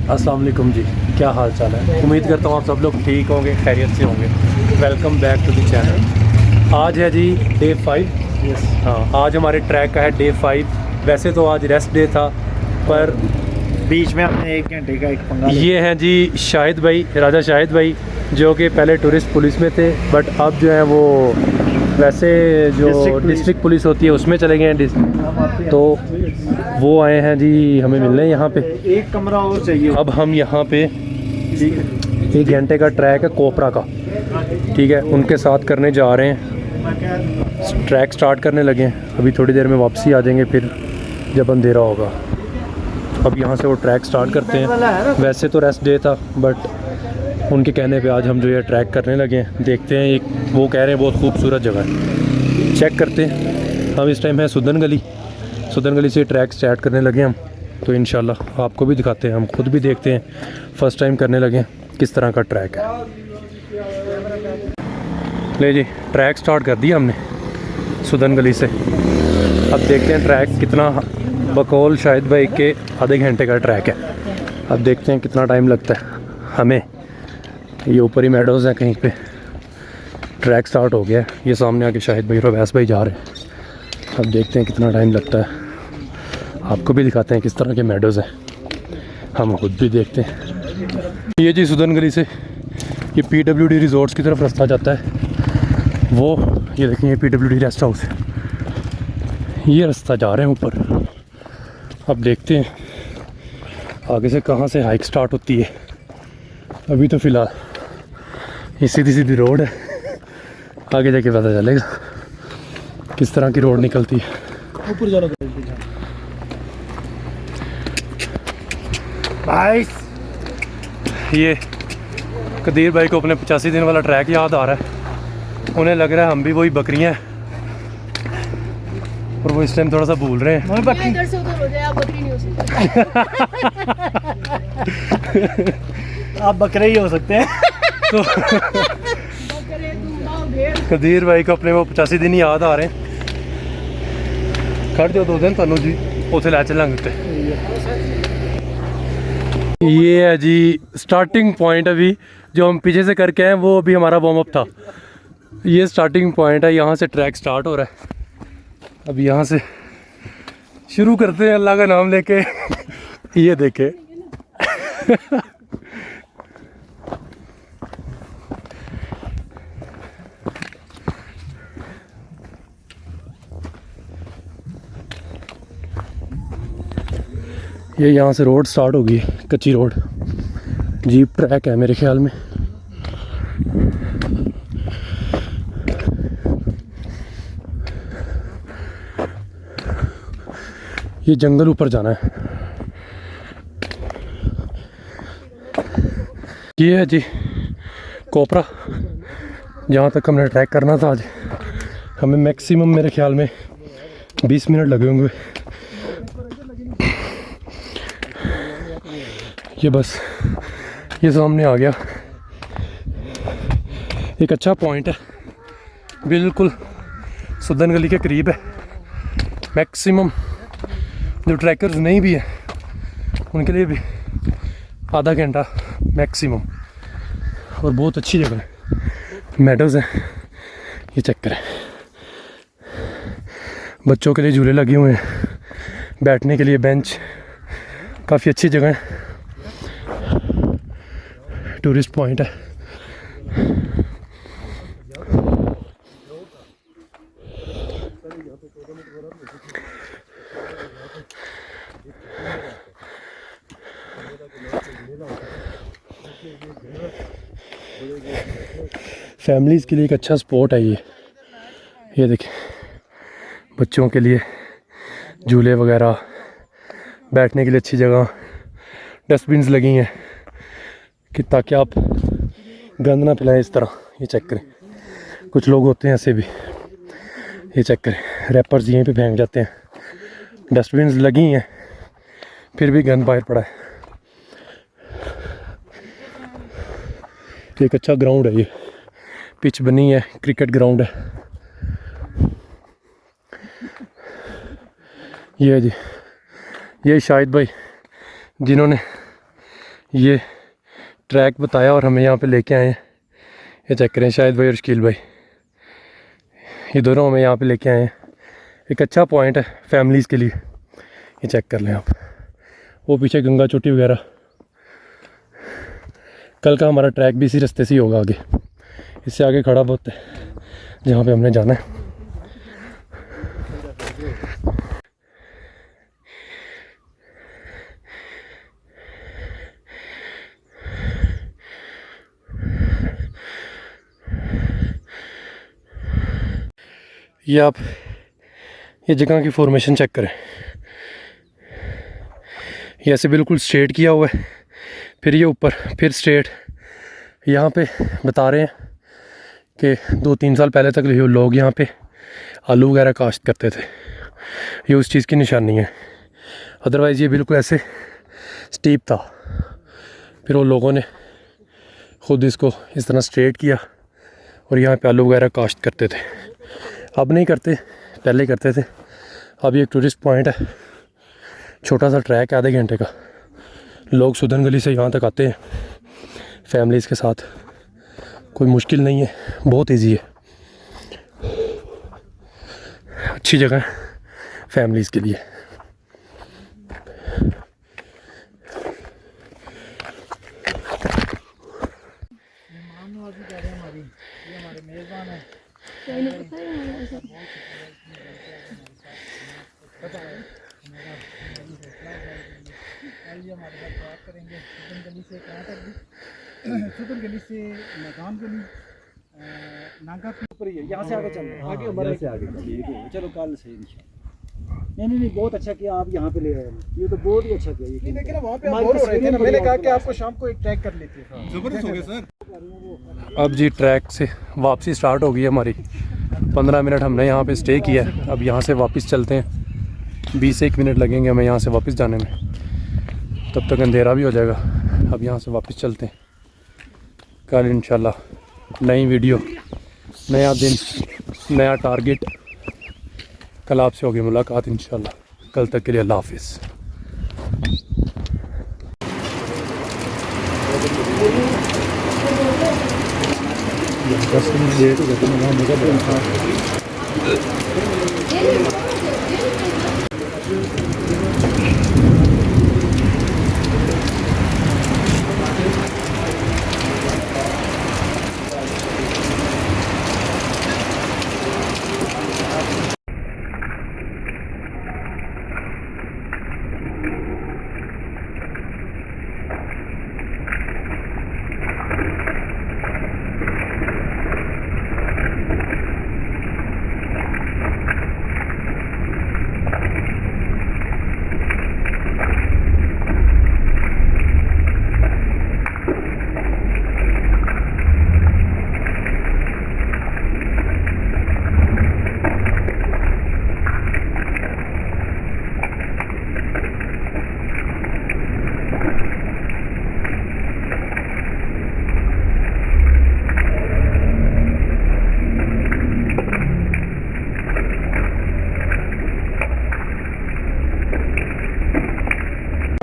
अस्सलाम वालेकुम जी, क्या हाल चाल है। उम्मीद करता हूँ आप सब लोग ठीक होंगे, खैरियत से होंगे। Welcome back to the channel. आज है जी डे 5। यस। हाँ, आज हमारे ट्रैक का है डे 5। वैसे तो आज रेस्ट डे था, पर बीच में हमने 1 घंटे का एक पंगा ये हैं जी शाहिद भाई, राजा शाहिद भाई, जो कि पहले टूरिस्ट पुलिस में थे, बट अब जो है वो वैसे जो डिस्ट्रिक्ट पुलिस होती है उसमें चले गए हैं। तो वो आए हैं जी हमें मिलने यहाँ पे। एक कमरा और चाहिए। अब हम यहाँ पे ठीक है। 1 घंटे का ट्रैक है कोपरा का, ठीक है, उनके साथ करने जा रहे हैं। ट्रैक स्टार्ट करने लगे हैं, अभी थोड़ी देर में वापसी आ जाएंगे फिर जब अंधेरा होगा। अब यहाँ से वो ट्रैक स्टार्ट करते हैं। वैसे तो रेस्ट डे था, बट उनके कहने पे आज हम जो है ट्रैक करने लगे हैं। देखते हैं, एक वो कह रहे हैं बहुत खूबसूरत जगह है, चेक करते हैं। हम इस टाइम है सुदन गली से ट्रैक स्टार्ट करने लगे हम। तो इंशाल्लाह आपको भी दिखाते हैं, हम खुद भी देखते हैं, फ़र्स्ट टाइम करने लगे हैं किस तरह का ट्रैक है। ले जी, ट्रैक स्टार्ट कर दिया हमने सुदन गली से। अब देखते हैं ट्रैक कितना, बकौल शाहिद भाई के आधे घंटे का ट्रैक है। अब देखते हैं कितना टाइम लगता है हमें। ये ऊपर ही मेडोज़ हैं, कहीं पे ट्रैक स्टार्ट हो गया है। ये सामने आके शाहिद भाई और अवैस भाई जा रहे हैं। अब देखते हैं कितना टाइम लगता है, आपको भी दिखाते हैं किस तरह के मेडोज़ हैं, हम खुद भी देखते हैं। ये जी सुदन गली से ये PWD रिजॉर्ट्स की तरफ रास्ता जाता है। वो ये देखें, ये PWD रेस्ट हाउस है, ये रास्ता जा रहे हैं ऊपर। अब देखते हैं आगे से कहाँ से हाइक स्टार्ट होती है। अभी तो फ़िलहाल ये सीधी सीधी रोड है, आगे जाके पता चलेगा किस तरह की रोड निकलती है। ऊपर जाना भाई। ये कदीर भाई को अपने 85 दिन वाला ट्रैक याद आ रहा है। उन्हें लग रहा है हम भी वही बकरियां हैं, और वो इस टाइम थोड़ा सा भूल रहे हैं। इधर से उधर हो जाए, आप बकरी नहीं हो सकते। आप बकरे ही हो सकते हैं। तो बकरे, दूम्बा, भेड़। कदीर भाई को अपने वो 85 दिन याद आ रहे हैं। खड़ जाओ 2 दिन तनु जी उसे लै चलेंगे उत्ते। ये है जी स्टार्टिंग पॉइंट। अभी जो हम पीछे से करके आए वो अभी हमारा वार्म अप था। ये स्टार्टिंग पॉइंट है, यहाँ से ट्रैक स्टार्ट हो रहा है। अब यहाँ से शुरू करते हैं अल्लाह का नाम लेके। ये देखे ये यहाँ से रोड स्टार्ट होगी, कच्ची रोड, जीप ट्रैक है मेरे ख्याल में। ये जंगल ऊपर जाना है। ये है जी कोपरा, जहाँ तक हमने ट्रैक करना था आज। हमें मैक्सिमम मेरे ख्याल में 20 मिनट लगे होंगे। ये बस ये सामने आ गया, एक अच्छा पॉइंट है, बिल्कुल सुदन गली के करीब है। मैक्सिमम जो ट्रैकर्स नहीं भी है उनके लिए भी आधा घंटा मैक्सिमम, और बहुत अच्छी जगह है, मेडोज़ हैं। ये चेक करें, बच्चों के लिए झूले लगे हुए हैं, बैठने के लिए बेंच, काफ़ी अच्छी जगह है, टूरिस्ट पॉइंट है। फैमिलीज़ के लिए एक अच्छा स्पॉट है ये देखें, बच्चों के लिए झूले वगैरह, बैठने के लिए अच्छी जगह, डस्टबिन्स लगी हैं कि ताकि आप गंद ना फैलाएं इस तरह। ये चेक करें, कुछ लोग होते हैं ऐसे भी। ये चेक करें, रैपर्स यहीं पे फेंक जाते हैं, डस्टबिन्स लगी हैं फिर भी गंद बाहर पड़ा है। एक अच्छा ग्राउंड है, ये पिच बनी है, क्रिकेट ग्राउंड है। ये है जी, ये शाहिद भाई जिन्होंने ये ट्रैक बताया और हमें यहाँ पे लेके आए हैं। ये चेक करें, शायद भाई और शकील भाई, ये दोनों हमें यहाँ पे लेके आए हैं। एक अच्छा पॉइंट है फैमिलीज़ के लिए, ये चेक कर लें आप। वो पीछे गंगा चोटी वगैरह। कल का हमारा ट्रैक भी इसी रास्ते से ही होगा आगे, इससे आगे खड़ा बहुत है जहाँ पे हमने जाना है। ये आप ये जगह की फॉर्मेशन चेक करें, ये ऐसे बिल्कुल स्ट्रेट किया हुआ है, फिर ये ऊपर, फिर स्ट्रेट। यहाँ पे बता रहे हैं कि 2-3 साल पहले तक लोग यहाँ पे आलू वगैरह काश्त करते थे, ये उस चीज़ की निशानी है। अदरवाइज़ ये बिल्कुल ऐसे स्टीप था, फिर वो लोगों ने ख़ुद इसको इस तरह स्ट्रेट किया और यहाँ पे आलू वगैरह काश्त करते थे। अब नहीं करते, पहले करते थे। अब ये एक टूरिस्ट पॉइंट है, छोटा सा ट्रैक है आधे घंटे का। लोग सुदन गली से यहाँ तक आते हैं फैमिलीज़ के साथ, कोई मुश्किल नहीं है, बहुत इजी है, अच्छी जगह है फैमिलीज़ के लिए। सुदन गली से मैदान गली नागा ऊपर ही है, यहाँ से आगे चल रहे हैं। आगे हमारे से आगे ठीक है, चलो कल सही नहीं, बहुत अच्छा किया आप यहाँ पे ले आए, ये तो बहुत ही अच्छा किया। ये लेकिन वहाँ पे बोर हो रहे थे ना, मैंने कहा कि आपको शाम को एक ट्रैक कर लेते हैं। जबरदस्त हो गया सर। अब जी ट्रैक से वापसी स्टार्ट हो गई है हमारी। 15 मिनट हमने यहाँ पे स्टे किया है, अब यहाँ से वापस चलते हैं। 20-1 मिनट लगेंगे हमें यहाँ से वापस जाने में, तब तक अंधेरा भी हो जाएगा। अब यहाँ से वापस चलते हैं। कल इंशाल्लाह नई वीडियो, नया दिन, नया टारगेट। कल आपसे होगी मुलाकात इंशाल्लाह। कल तक के लिए अल्लाह हाफिज़।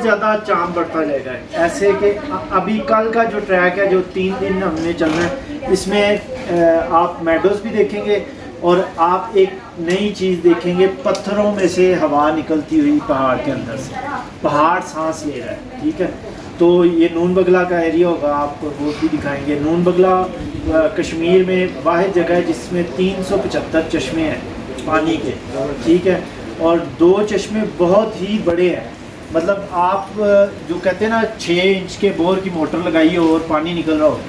ज़्यादा चाम बढ़ता जाएगा। ऐसे कि अभी कल का जो ट्रैक है, जो 3 दिन हमने चलना है, इसमें आप मेडोज भी देखेंगे और आप एक नई चीज़ देखेंगे, पत्थरों में से हवा निकलती हुई पहाड़ के अंदर से। पहाड़ सांस ले रहा है, ठीक है। तो ये नून बगला का एरिया होगा, आपको वो भी दिखाएंगे। नून बगला कश्मीर में वाहिद जगह है जिसमें 375 चश्मे हैं पानी के, ठीक है। और 2 चश्मे बहुत ही बड़े हैं, मतलब आप जो कहते हैं ना 6 इंच के बोर की मोटर लगाई हो और पानी निकल रहा हो,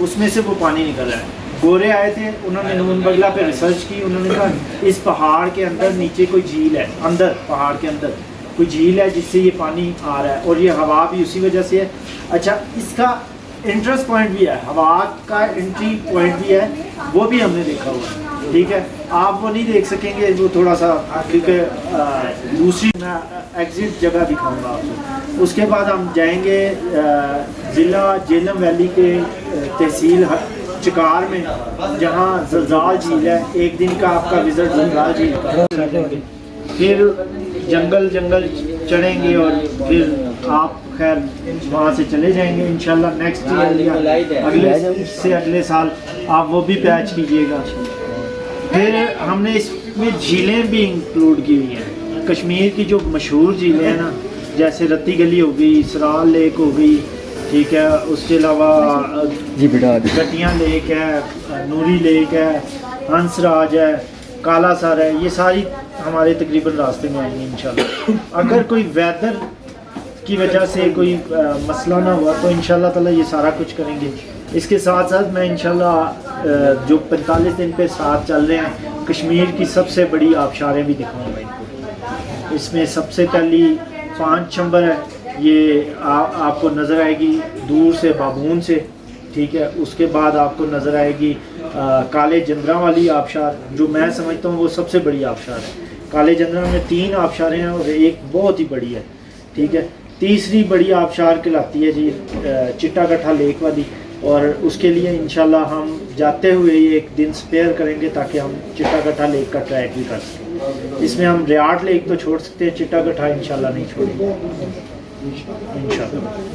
उसमें से वो पानी निकल रहा है। गोरे आए थे, उन्होंने नून बगला पे रिसर्च की, उन्होंने कहा इस पहाड़ के अंदर नीचे कोई झील है, अंदर पहाड़ के अंदर कोई झील है जिससे ये पानी आ रहा है और ये हवा भी उसी वजह से है। अच्छा, इसका इंटरेस्ट पॉइंट भी है, हवा का एंट्री पॉइंट भी है, वो भी हमने देखा हुआ है, ठीक है। आप वो नहीं देख सकेंगे, वो थोड़ा सा, क्योंकि दूसरी मैं एग्जिट जगह दिखाऊंगा आपको। उसके बाद हम जाएंगे ज़िला झेलम वैली के तहसील चिकार में, जहाँ जलजाल झील है। एक दिन का आपका विज़िट जलजाल झील का, फिर जंगल चढ़ेंगे और फिर आप खैर वहाँ से चले जाएंगे इंशाल्लाह नेक्स्ट ईयर या अगले साल आप वो भी पैच कीजिएगा। फिर हमने इसमें झीलें भी इंक्लूड की हुई हैं, कश्मीर की जो मशहूर झीलें हैं ना, जैसे रत्ती गली हो गई, सराल लेक हो गई, ठीक है, उसके अलावा जी बेटा गटियाँ लेक है, नूरी लेक है, हंसराज है, काला सर है, ये सारी हमारे तकरीबन रास्ते में आएंगे इंशाल्लाह। अगर कोई वेदर की वजह से कोई मसला ना हुआ तो इंशाल्लाह ताला ये सारा कुछ करेंगे। इसके साथ साथ मैं इंशाल्लाह जो 45 दिन पे साथ चल रहे हैं, कश्मीर की सबसे बड़ी आबशारें भी दिखाऊंगा इनको। इसमें सबसे पहली 5 चंबर है, ये आपको नज़र आएगी दूर से बाबून से, ठीक है। उसके बाद आपको नज़र आएगी काले जंदरा वाली आबशार, जो मैं समझता हूँ वो सबसे बड़ी आबशार है। काले जंदरा में 3 आबशारें हैं और एक बहुत ही बड़ी है, ठीक है। तीसरी बड़ी आबशार कहलाती है जी चिट्टा गट्ठा लेक वाली, और उसके लिए इंशाल्लाह हम जाते हुए एक दिन स्पेयर करेंगे ताकि हम चिट्टा गट्ठा लेक का ट्रैक भी कर सकें। इसमें हम रियाट लेक तो छोड़ सकते हैं, चिट्टा गट्ठा इंशाल्लाह नहीं छोड़ेंगे इंशाल्लाह।